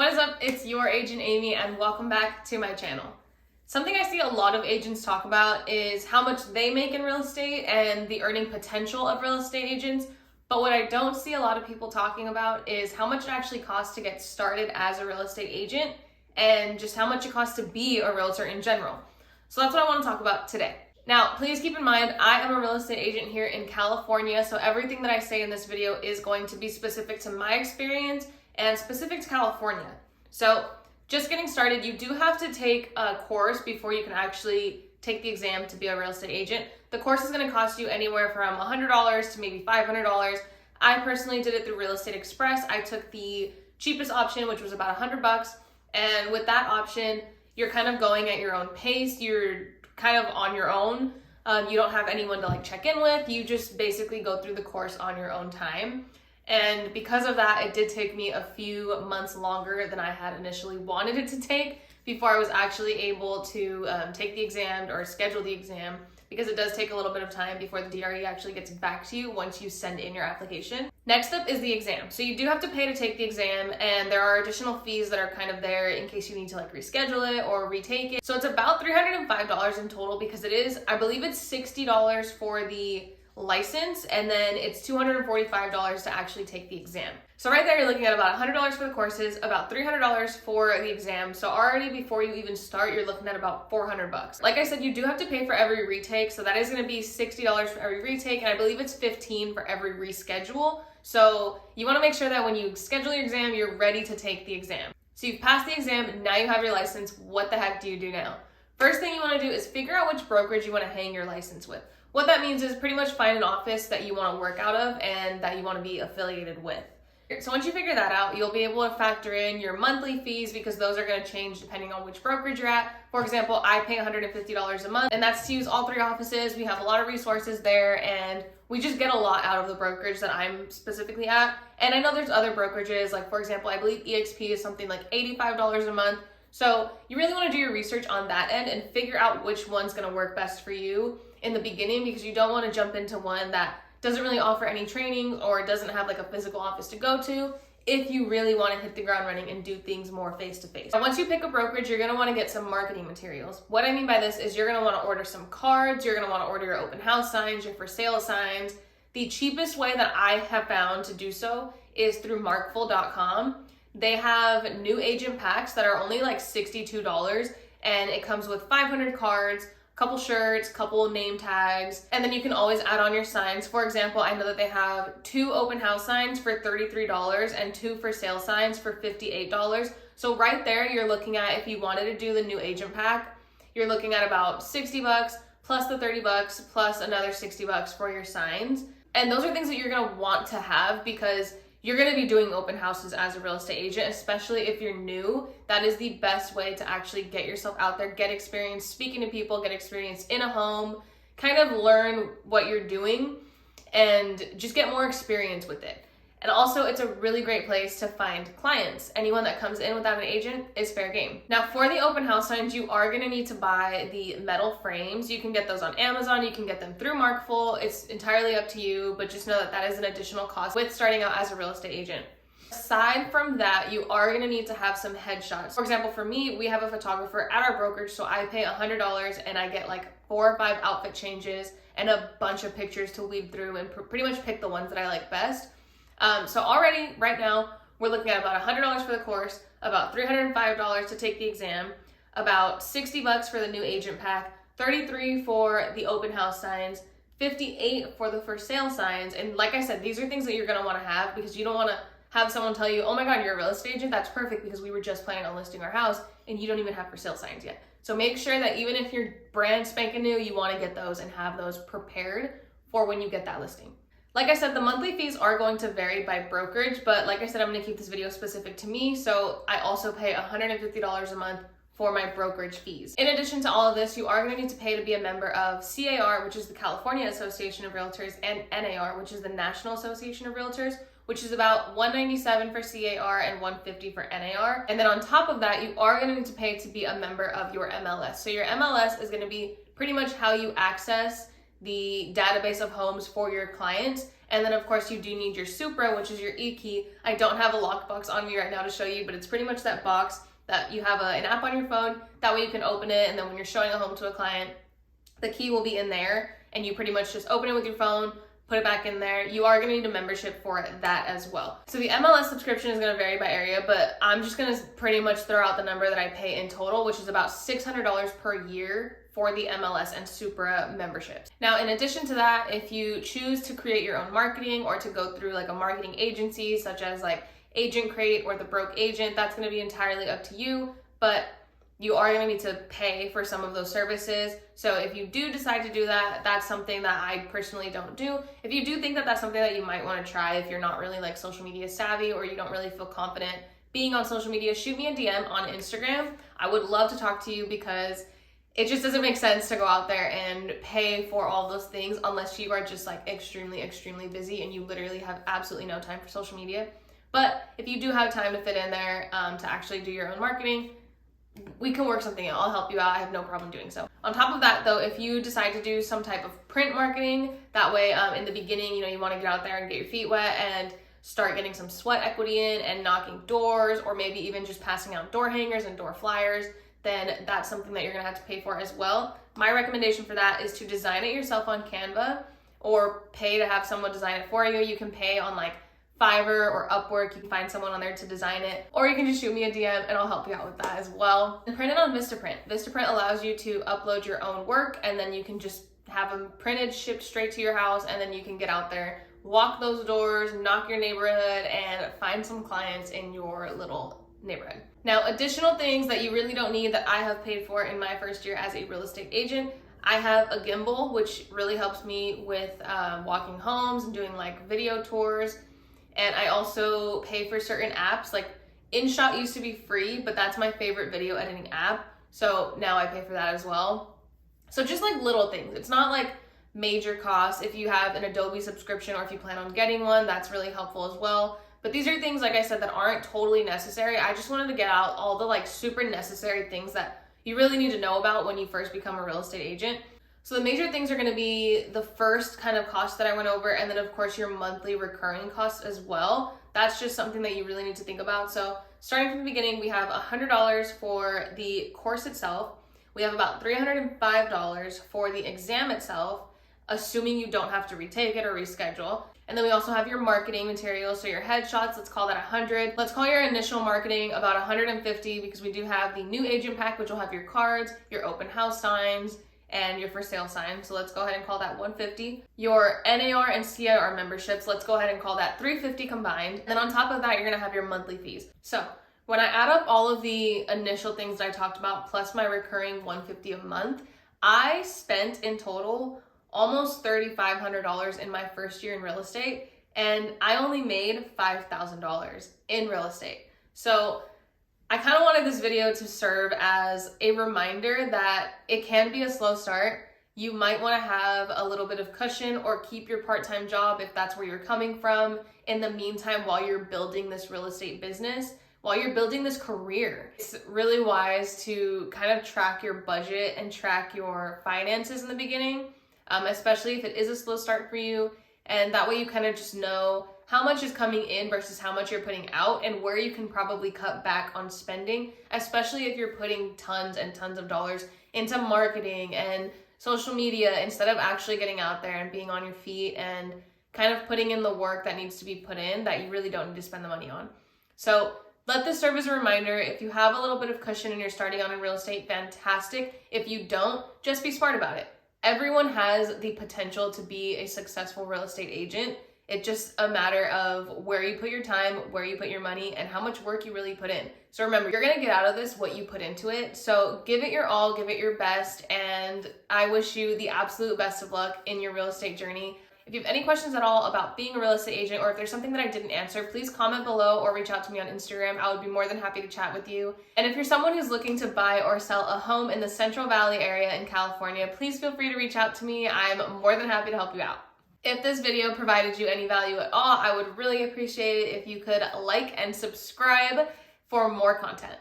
What is up? It's your agent Amy and welcome back to my channel. Something I see a lot of agents talk about is how much they make in real estate and the earning potential of real estate agents. But what I don't see a lot of people talking about is how much it actually costs to get started as a real estate agent and just how much it costs to be a realtor in general. So that's what I want to talk about today. Now, please keep in mind, I am a real estate agent here in California, so everything that I say in this video is going to be specific to my experience and specific to California. So just getting started, you do have to take a course before you can actually take the exam to be a real estate agent. The course is going to cost you anywhere from $100 to maybe $500. I personally did it through Real Estate Express. I took the cheapest option, which was about $100. And with that option, you're kind of going at your own pace. You're kind of on your own. You don't have anyone to check in with. You just basically go through the course on your own time. And because of that, it did take me a few months longer than I had initially wanted it to take before I was actually able to take the exam or schedule the exam, because it does take a little bit of time before the DRE actually gets back to you once you send in your application. Next up is the exam. So you do have to pay to take the exam, and there are additional fees that are kind of there in case you need to reschedule it or retake it. So it's about $305 in total, because it is, I believe it's $60 for the license, and then it's $245 to actually take the exam. So right there, you're looking at about $100 for the courses, about $300 for the exam. So already before you even start, you're looking at about $400. Like I said, you do have to pay for every retake. So that is going to be $60 for every retake. And I believe it's $15 for every reschedule. So you want to make sure that when you schedule your exam, you're ready to take the exam. So you've passed the exam, now you have your license. What the heck do you do now? First thing you want to do is figure out which brokerage you want to hang your license with. What that means is pretty much find an office that you want to work out of and that you want to be affiliated with. So once you figure that out, you'll be able to factor in your monthly fees, because those are going to change depending on which brokerage you're at. For example, I pay $150 a month, and that's to use all three offices. We have a lot of resources there, and we just get a lot out of the brokerage that I'm specifically at. And I know there's other brokerages, for example, I believe EXP is something like $85 a month. So you really want to do your research on that end and figure out which one's going to work best for you in the beginning, because you don't want to jump into one that doesn't really offer any training or doesn't have a physical office to go to if you really want to hit the ground running and do things more face-to-face. Once you pick a brokerage, you're going to want to get some marketing materials. What I mean by this is you're going to want to order some cards, you're going to want to order your open house signs, your for sale signs. The cheapest way that I have found to do so is through markful.com. They have new agent packs that are only $62, and it comes with 500 cards, couple shirts, couple name tags, and then you can always add on your signs. For example, I know that they have 2 open house signs for $33 and 2 for sale signs for $58. So right there, you're looking at, if you wanted to do the new agent pack, you're looking at about $60 plus the $30 plus another $60 for your signs. And those are things that you're gonna want to have, because you're going to be doing open houses as a real estate agent, especially if you're new. That is the best way to actually get yourself out there, get experience speaking to people, get experience in a home, kind of learn what you're doing and just get more experience with it. And also, it's a really great place to find clients. Anyone that comes in without an agent is fair game. Now, for the open house signs, you are gonna need to buy the metal frames. You can get those on Amazon, you can get them through Markful. It's entirely up to you, but just know that that is an additional cost with starting out as a real estate agent. Aside from that, you are gonna need to have some headshots. For example, for me, we have a photographer at our brokerage, so I pay $100 and I get 4 or 5 outfit changes and a bunch of pictures to weed through and pretty much pick the ones that I like best. So already, right now, we're looking at about $100 for the course, about $305 to take the exam, about $60 for the new agent pack, $33 for the open house signs, $58 for the for sale signs. And like I said, these are things that you're gonna wanna have, because you don't wanna have someone tell you, oh my God, you're a real estate agent, that's perfect because we were just planning on listing our house and you don't even have for sale signs yet. So make sure that even if you're brand spanking new, you wanna get those and have those prepared for when you get that listing. Like I said, the monthly fees are going to vary by brokerage, but like I said, I'm going to keep this video specific to me, so I also pay $150 a month for my brokerage fees. In addition to all of this, you are going to need to pay to be a member of CAR, which is the California Association of Realtors, and NAR, which is the National Association of Realtors, which is about $197 for CAR and $150 for NAR. And then on top of that, you are going to need to pay to be a member of your MLS. So your MLS is going to be pretty much how you access the database of homes for your clients. And then of course you do need your Supra, which is your e-key. I don't have a lockbox on me right now to show you, but it's pretty much that box that you have an app on your phone. That way you can open it, and then when you're showing a home to a client, the key will be in there, and you pretty much just open it with your phone, put it back in there. You are gonna need a membership for that as well. So the MLS subscription is gonna vary by area, but I'm just gonna pretty much throw out the number that I pay in total, which is about $600 per year for the MLS and Supra memberships. Now, in addition to that, if you choose to create your own marketing or to go through like a marketing agency, such as like Agent Crate or the Broke Agent, that's gonna be entirely up to you, but you are gonna need to pay for some of those services. So if you do decide to do that, that's something that I personally don't do. If you do think that that's something that you might wanna try, if you're not really like social media savvy or you don't really feel confident being on social media, shoot me a DM on Instagram. I would love to talk to you, because it just doesn't make sense to go out there and pay for all those things unless you are just like extremely busy and you literally have absolutely no time for social media. But if you do have time to fit in there to actually do your own marketing, we can work something out. I'll help you out. I have no problem doing so. On top of that though, if you decide to do some type of print marketing, that way in the beginning, you want to get out there and get your feet wet and start getting some sweat equity in and knocking doors, or maybe even just passing out door hangers and door flyers, then that's something that you're gonna have to pay for as well. My recommendation for that is to design it yourself on Canva, or pay to have someone design it for you. You can pay on like Fiverr or Upwork. You can find someone on there to design it, or you can just shoot me a DM and I'll help you out with that as well. And print it on Vistaprint. Vistaprint allows you to upload your own work, and then you can just have them printed, shipped straight to your house, and then you can get out there, walk those doors, knock your neighborhood, and find some clients in your little neighborhood. Now, additional things that you really don't need that I have paid for in my first year as a real estate agent, I have a gimbal, which really helps me with walking homes and doing like video tours. And I also pay for certain apps. Like InShot used to be free, but that's my favorite video editing app. So now I pay for that as well. So just like little things. It's not like major costs. If you have an Adobe subscription or if you plan on getting one, that's really helpful as well. But these are things, like I said, that aren't totally necessary. I just wanted to get out all the like super necessary things that you really need to know about when you first become a real estate agent. So the major things are gonna be the first kind of cost that I went over, and then of course your monthly recurring costs as well. That's just something that you really need to think about. So starting from the beginning, we have $100 for the course itself. We have about $305 for the exam itself, assuming you don't have to retake it or reschedule. And then we also have your marketing materials, so your headshots, let's call that 100. Let's call your initial marketing about 150, because we do have the new agent pack, which will have your cards, your open house signs, and your for sale sign. So let's go ahead and call that 150. Your NAR and CIR memberships, let's go ahead and call that 350 combined. And then on top of that, you're gonna have your monthly fees. So when I add up all of the initial things that I talked about, plus my recurring 150 a month, I spent in total almost $3,500 in my first year in real estate, and I only made $5,000 in real estate. So I kind of wanted this video to serve as a reminder that it can be a slow start. You might want to have a little bit of cushion or keep your part-time job if that's where you're coming from in the meantime while you're building this real estate business, while you're building this career. It's really wise to kind of track your budget and track your finances in the beginning, especially if it is a slow start for you. And that way you kind of just know how much is coming in versus how much you're putting out, and where you can probably cut back on spending, especially if you're putting tons and tons of dollars into marketing and social media instead of actually getting out there and being on your feet and kind of putting in the work that needs to be put in that you really don't need to spend the money on. So let this serve as a reminder. If you have a little bit of cushion and you're starting out in real estate, fantastic. If you don't, just be smart about it. Everyone has the potential to be a successful real estate agent. It's just a matter of where you put your time, where you put your money, and how much work you really put in. So remember, you're gonna get out of this what you put into it. So give it your all, give it your best, and I wish you the absolute best of luck in your real estate journey. If you have any questions at all about being a real estate agent, or if there's something that I didn't answer, please comment below or reach out to me on Instagram. I would be more than happy to chat with you. And if you're someone who's looking to buy or sell a home in the Central Valley area in California, please feel free to reach out to me. I'm more than happy to help you out. If this video provided you any value at all, I would really appreciate it if you could like and subscribe for more content.